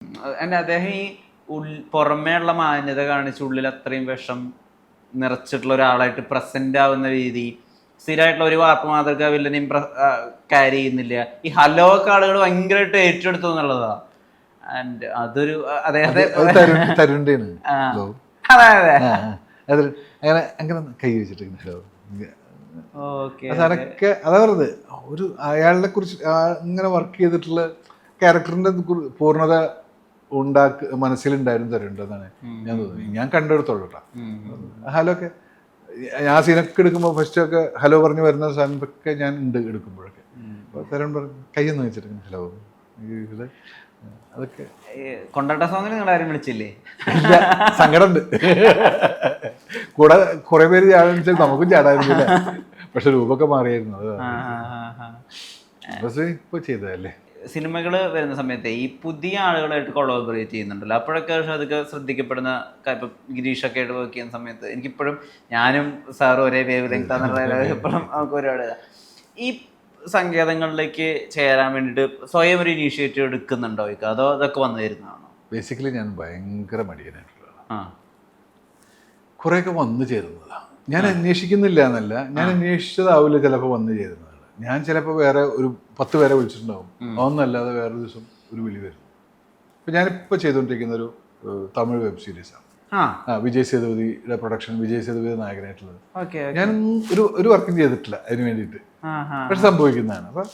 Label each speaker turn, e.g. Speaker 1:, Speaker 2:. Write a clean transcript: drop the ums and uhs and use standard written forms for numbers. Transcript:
Speaker 1: അദ്ദേഹം ഈ പുറമേ ഉള്ള മാന്യത കാണിച്ച് ഉള്ളിൽ അത്രയും വിഷം നിറച്ചിട്ടുള്ള ഒരാളായിട്ട് പ്രസന്റ് ആവുന്ന രീതി, സ്ഥിരമായിട്ടുള്ള ഒരു വാർപ്പ് മാതൃക വില്ലനെയും ക്യാരി ചെയ്യുന്നില്ല. ഈ ഹലോ ഒക്കെ ആളുകൾ ഭയങ്കരമായിട്ട് ഏറ്റെടുത്തു എന്നുള്ളതാ. ആൻഡ് അതൊരു അദ്ദേഹത്തെ
Speaker 2: അങ്ങനെ കൈ വെച്ചിട്ട് അതൊക്കെ അതാ പറഞ്ഞത്. ഒരു അയാളെ കുറിച്ച് ഇങ്ങനെ വർക്ക് ചെയ്തിട്ടുള്ള ക്യാരക്ടറിന്റെ പൂർണ്ണത മനസ്സിലുണ്ടായിരുന്നു തരുന്നുണ്ടെന്നാണ് ഞാൻ തോന്നുന്നത്. ഞാൻ കണ്ടെടുത്തോളൂ കേട്ടോ. ഹലോ ഒക്കെ ഞാൻ സീനൊക്കെ എടുക്കുമ്പോൾ ഫസ്റ്റ് ഒക്കെ ഹലോ പറഞ്ഞ് വരുന്ന സാധനമൊക്കെ ഞാൻ ഉണ്ട് എടുക്കുമ്പോഴൊക്കെ. അപ്പോൾ തരുൺ പറഞ്ഞു കയ്യൊന്നും വെച്ചിട്ട് ഹലോ ഇത് അതൊക്കെ.
Speaker 1: കൊണ്ടാട്ട സോങ്ങിന് നിങ്ങൾ ആരും വിളിച്ചില്ലേ?
Speaker 2: സങ്കടമുണ്ട്. കൂടെ കുറെ പേര് ചാടാൻ നമുക്കും ചാടായിരുന്നില്ല. പക്ഷെ രൂപമൊക്കെ മാറിയായിരുന്നു. അത് ഇപ്പൊ ചെയ്തതല്ലേ.
Speaker 1: സിനിമകൾ വരുന്ന സമയത്ത് ഈ പുതിയ ആളുകളായിട്ട് കൊളാബറേറ്റ് ചെയ്യുന്നുണ്ടല്ലോ, അപ്പോഴൊക്കെ അതൊക്കെ ശ്രദ്ധിക്കപ്പെടുന്ന. ഇപ്പം ഗിരീഷൊക്കെ ആയിട്ട് വർക്ക് ചെയ്യുന്ന സമയത്ത് എനിക്കിപ്പോഴും ഞാനും സാറും ഒരേ വേവ് ലെങ്ത് എപ്പോഴും നമുക്ക് ഒരുപാട് ഈ സങ്കേതങ്ങളിലേക്ക് ചേരാൻ വേണ്ടിയിട്ട് സ്വയം ഒരു ഇനീഷ്യേറ്റീവ് എടുക്കുന്നുണ്ടോ? അതോ അതൊക്കെ വന്നു തരുന്നതാണോ?
Speaker 2: ബേസിക്കലി ഞാൻ ഭയങ്കര മടിയനായിട്ടുള്ളതാണ്. കുറേയൊക്കെ വന്നു ചേരുന്നതാണ്. ഞാൻ അന്വേഷിക്കുന്നില്ല എന്നല്ല, ഞാൻ അന്വേഷിച്ചതാവില്ല ചിലപ്പോൾ വന്നു ചേരുന്നതാണ്. ഞാൻ ചിലപ്പോൾ വേറെ ഒരു 10 പേരെ വിളിച്ചിട്ടുണ്ടാവും, അതൊന്നല്ലാതെ വേറൊരു ദിവസം ഒരു വിളി വരുന്നു. ഇപ്പം ഞാനിപ്പോൾ ചെയ്തുകൊണ്ടിരിക്കുന്ന ഒരു തമിഴ് വെബ് സീരീസാണ്. വിജയ് സേതുപതിയുടെ പ്രൊഡക്ഷൻ, വിജയ് സേതുപതി നായകനായിട്ടുള്ളത്. ഞാൻ ഒരു വർക്കും ചെയ്തിട്ടില്ല അതിന് വേണ്ടിയിട്ട്, പക്ഷെ സംഭവിക്കുന്നതാണ്. അപ്പം